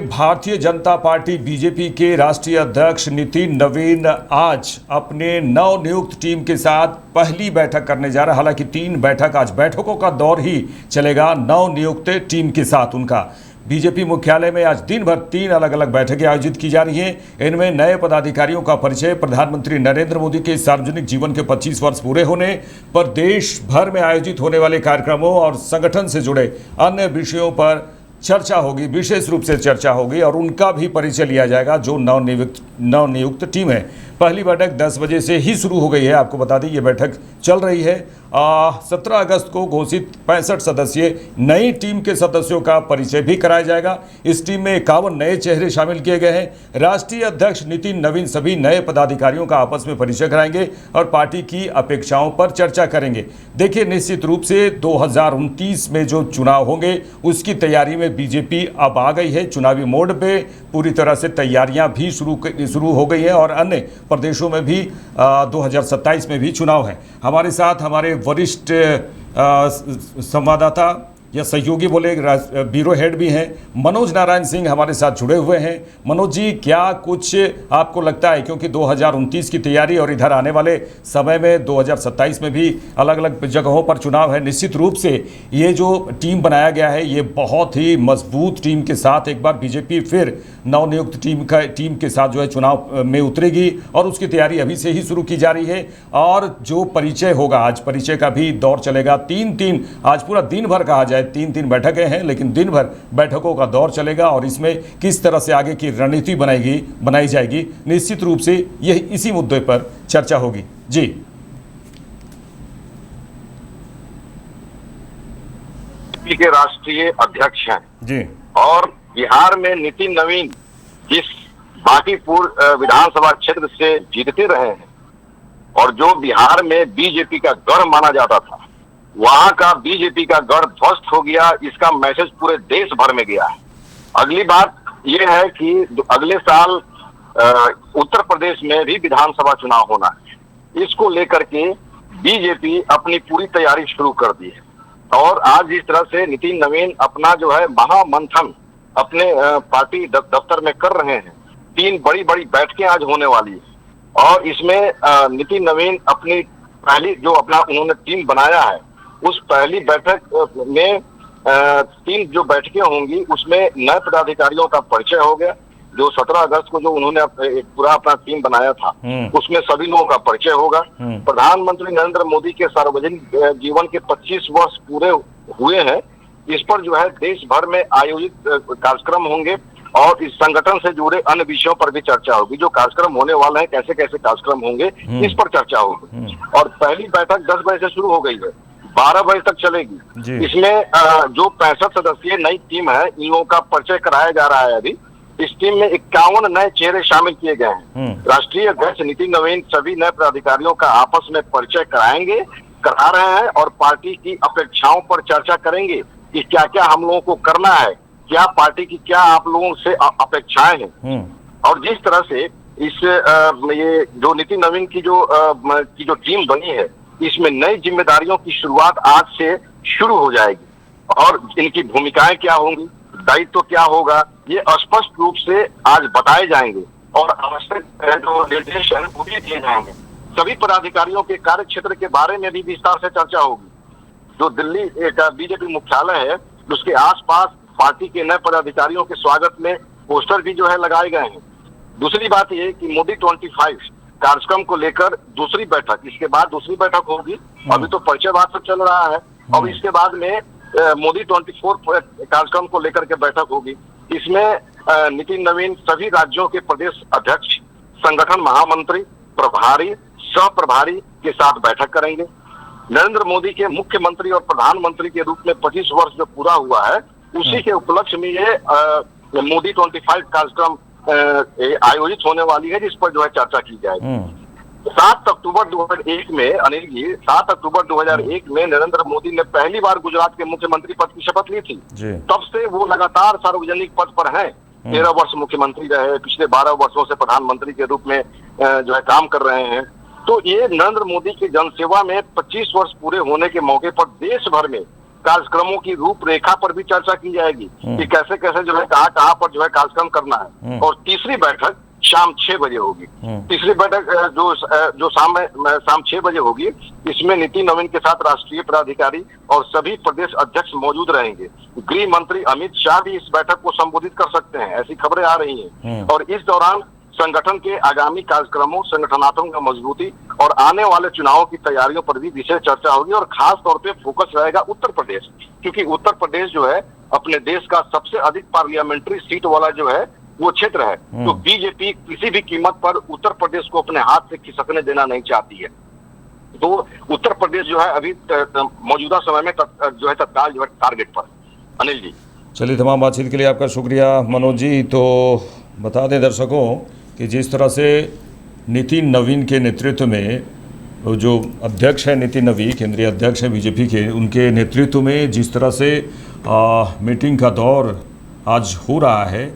Bharatiya Janata party BJP के राष्ट्रीय अध्यक्ष नितिन नवीन आज अपने नवनियुक्त टीम के साथ पहली बैठक करने जा रहा है। हालांकि 3 बैठक, आज बैठकों का दौर ही चलेगा नवनियुक्त टीम के साथ। उनका बीजेपी मुख्यालय में आज दिन भर 3 अलग अलग बैठकें आयोजित की जा रही हैं। इनमें नए पदाधिकारियों का परिचय, प्रधानमंत्री नरेंद्र मोदी के सार्वजनिक जीवन के 25 वर्ष पूरे होने पर देश भर में आयोजित होने वाले कार्यक्रमों और संगठन से जुड़े अन्य विषयों पर चर्चा होगी, विशेष रूप से चर्चा होगी और उनका भी परिचय लिया जाएगा जो नवनियुक्त टीम है। पहली बैठक 10 बजे से ही शुरू हो गई है। आपको बता दें ये बैठक चल रही है। 17 अगस्त को घोषित 65 सदस्यीय नई टीम के सदस्यों का परिचय भी कराया जाएगा। इस टीम में 51 नए चेहरे शामिल किए गए हैं। राष्ट्रीय अध्यक्ष नितिन नवीन सभी नए पदाधिकारियों का आपस में परिचय कराएंगे और पार्टी की अपेक्षाओं पर चर्चा करेंगे। देखिए, निश्चित रूप से 2029 में जो चुनाव होंगे उसकी तैयारी में बीजेपी अब आ गई है। चुनावी मोड पे पूरी तरह से तैयारियां भी शुरू हो गई है और अन्य प्रदेशों में भी 2027 में भी चुनाव है। हमारे साथ हमारे वरिष्ठ संवाददाता या सहयोगी बोले ब्यूरो हेड भी हैं, मनोज नारायण सिंह हमारे साथ जुड़े हुए हैं। मनोज जी, क्या कुछ आपको लगता है, क्योंकि 2029 की तैयारी और इधर आने वाले समय में 2027 में भी अलग अलग जगहों पर चुनाव है, निश्चित रूप से ये जो टीम बनाया गया है ये बहुत ही मजबूत टीम के साथ एक बार बीजेपी फिर नवनियुक्त टीम के साथ जो है चुनाव में उतरेगी और उसकी तैयारी अभी से ही शुरू की जा रही है। और जो परिचय होगा, आज परिचय का भी दौर चलेगा। 3 आज पूरा दिन भर कहा जाए 3 बैठकें हैं, लेकिन दिन भर बैठकों का दौर चलेगा और इसमें किस तरह से आगे की रणनीति बनाई जाएगी, निश्चित रूप से यह इसी मुद्दे पर चर्चा होगी। जी के राष्ट्रीय अध्यक्ष हैं जी, और बिहार में नितिन नवीन जिस बांकीपुर विधानसभा क्षेत्र से जीतते रहे हैं और जो बिहार में बीजेपी का गढ़ माना जाता था, वहां का बीजेपी का गढ़ ध्वस्त हो गया। इसका मैसेज पूरे देश भर में गया है। अगली बात यह है कि अगले साल उत्तर प्रदेश में भी विधानसभा चुनाव होना है। इसको लेकर के बीजेपी अपनी पूरी तैयारी शुरू कर दी है और आज जिस तरह से नितिन नवीन अपना जो है महामंथन अपने पार्टी दफ्तर में कर रहे हैं, 3 बड़ी बैठकें आज होने वाली है और इसमें नितिन नवीन अपनी पहली जो अपना उन्होंने टीम बनाया है उस पहली बैठक में 3 जो बैठकें होंगी उसमें नए पदाधिकारियों का परिचय हो गया। जो 17 अगस्त को जो उन्होंने पूरा अपना टीम बनाया था उसमें सभी लोगों का परिचय होगा। प्रधानमंत्री नरेंद्र मोदी के सार्वजनिक जीवन के 25 वर्ष पूरे हुए हैं, इस पर जो है देश भर में आयोजित कार्यक्रम होंगे और इस संगठन से जुड़े अन्य विषयों पर भी चर्चा होगी। जो कार्यक्रम होने वाले हैं, कैसे कैसे कार्यक्रम होंगे, इस पर चर्चा होगी। और पहली बैठक 10 बजे से शुरू हो गई है, 12 बजे तक चलेगी। इसमें जो 65 सदस्यीय नई टीम है, इन लोगों का परिचय कराया जा रहा है। अभी इस टीम में 51 नए चेहरे शामिल किए गए हैं। राष्ट्रीय अध्यक्ष नितिन नवीन सभी नए पदाधिकारियों का आपस में परिचय करा रहे हैं और पार्टी की अपेक्षाओं पर चर्चा करेंगे कि क्या क्या हम लोगों को करना है, क्या पार्टी की क्या आप लोगों से अपेक्षाएं हैं। और जिस तरह से इस ये जो नितिन नवीन की जो टीम बनी है, इसमें नई जिम्मेदारियों की शुरुआत आज से शुरू हो जाएगी और इनकी भूमिकाएं क्या होंगी, दायित्व क्या होगा, ये स्पष्ट रूप से आज बताए जाएंगे और आवश्यक जो निर्देश है वो भी दिए जाएंगे। सभी पदाधिकारियों के कार्य क्षेत्र के बारे में भी विस्तार से चर्चा होगी। जो दिल्ली का बीजेपी मुख्यालय है उसके आसपास पार्टी के नए पदाधिकारियों के स्वागत में पोस्टर भी जो है लगाए गए हैं। दूसरी बात ये कि मोदी 25 कार्यक्रम को लेकर दूसरी बैठक, इसके बाद दूसरी बैठक होगी। अभी तो परिचय बात सब चल रहा है और इसके बाद में मोदी 24 कार्यक्रम को लेकर के बैठक होगी। इसमें नितिन नवीन सभी राज्यों के प्रदेश अध्यक्ष, संगठन महामंत्री, प्रभारी, सह प्रभारी के साथ बैठक करेंगे। नरेंद्र मोदी के मुख्यमंत्री और प्रधानमंत्री के रूप में 25 वर्ष जो पूरा हुआ है, उसी के उपलक्ष्य में ये मोदी 25 कार्यक्रम आयोजित होने वाली है, जिस पर जो है चर्चा की जाएगी। 7 अक्टूबर 2001 में अनिल जी, 7 अक्टूबर 2001 में नरेंद्र मोदी ने पहली बार गुजरात के मुख्यमंत्री पद की शपथ ली थी। तब से वो लगातार सार्वजनिक पद पर हैं। 13 वर्ष मुख्यमंत्री रहे, पिछले 12 वर्षों से प्रधानमंत्री के रूप में जो है काम कर रहे हैं। तो ये नरेंद्र मोदी की जनसेवा में 25 वर्ष पूरे होने के मौके पर देश भर में कार्यक्रमों की रूपरेखा पर भी चर्चा की जाएगी कि कैसे कैसे जो है कहाँ पर जो है कार्यक्रम करना है। और तीसरी बैठक शाम 6 बजे होगी। तीसरी बैठक जो शाम 6 बजे होगी, इसमें नितिन नवीन के साथ राष्ट्रीय पदाधिकारी और सभी प्रदेश अध्यक्ष मौजूद रहेंगे। गृह मंत्री अमित शाह भी इस बैठक को संबोधित कर सकते हैं, ऐसी खबरें आ रही हैं। और इस दौरान संगठन के आगामी कार्यक्रमों, संगठनात्मक मजबूती और आने वाले चुनावों की तैयारियों पर भी विशेष चर्चा होगी। और खास तौर पे फोकस रहेगा उत्तर प्रदेश, क्योंकि उत्तर प्रदेश जो है अपने देश का सबसे अधिक पार्लियामेंट्री सीट वाला जो है वो क्षेत्र है। तो बीजेपी किसी भी कीमत पर उत्तर प्रदेश को अपने हाथ से खिसकने देना नहीं चाहती है। तो उत्तर प्रदेश जो है अभी मौजूदा समय में जो है तत्काल जो है टारगेट पर। अनिल जी, चलिए, तमाम बातचीत के लिए आपका शुक्रिया मनोज जी। तो बता दें दर्शकों कि जिस तरह से नितिन नवीन के नेतृत्व में, जो अध्यक्ष है नितिन नवीन, केंद्रीय अध्यक्ष हैं बीजेपी के, उनके नेतृत्व में जिस तरह से मीटिंग का दौर आज हो रहा है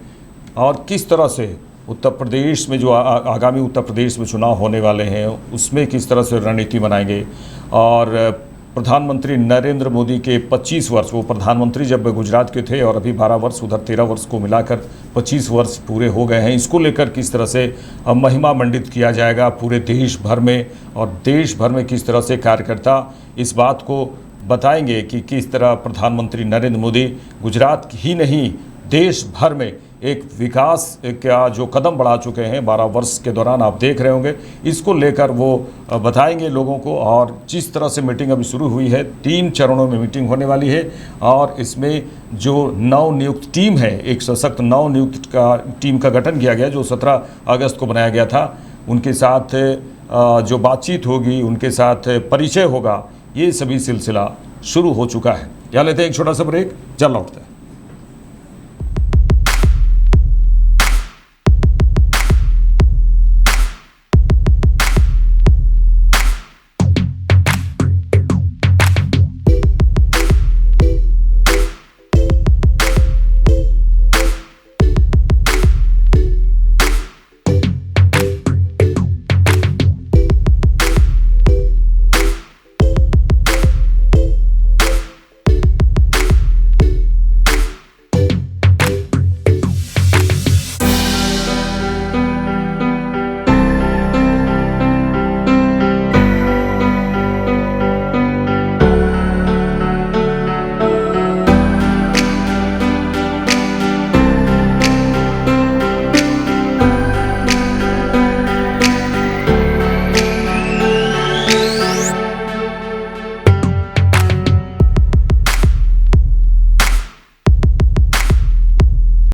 और किस तरह से उत्तर प्रदेश में जो आगामी उत्तर प्रदेश में चुनाव होने वाले हैं उसमें किस तरह से रणनीति बनाएंगे। और प्रधानमंत्री नरेंद्र मोदी के 25 वर्ष, वो प्रधानमंत्री जब गुजरात के थे और अभी 12 वर्ष, उधर 13 वर्ष को मिलाकर 25 वर्ष पूरे हो गए हैं, इसको लेकर किस तरह से महिमा मंडित किया जाएगा पूरे देश भर में, और देश भर में किस तरह से कार्यकर्ता इस बात को बताएंगे कि किस तरह प्रधानमंत्री नरेंद्र मोदी गुजरात ही नहीं देश भर में एक विकास का जो कदम बढ़ा चुके हैं 12 वर्ष के दौरान, आप देख रहे होंगे, इसको लेकर वो बताएंगे लोगों को। और जिस तरह से मीटिंग अभी शुरू हुई है, 3 चरणों में मीटिंग होने वाली है और इसमें जो नवनियुक्त टीम है, एक सशक्त नवनियुक्त टीम का गठन किया गया जो 17 अगस्त को बनाया गया था, उनके साथ जो बातचीत होगी, उनके साथ परिचय होगा, ये सभी सिलसिला शुरू हो चुका है। यहाँ लेते हैं एक छोटा सा ब्रेक, जल्द लौटते हैं।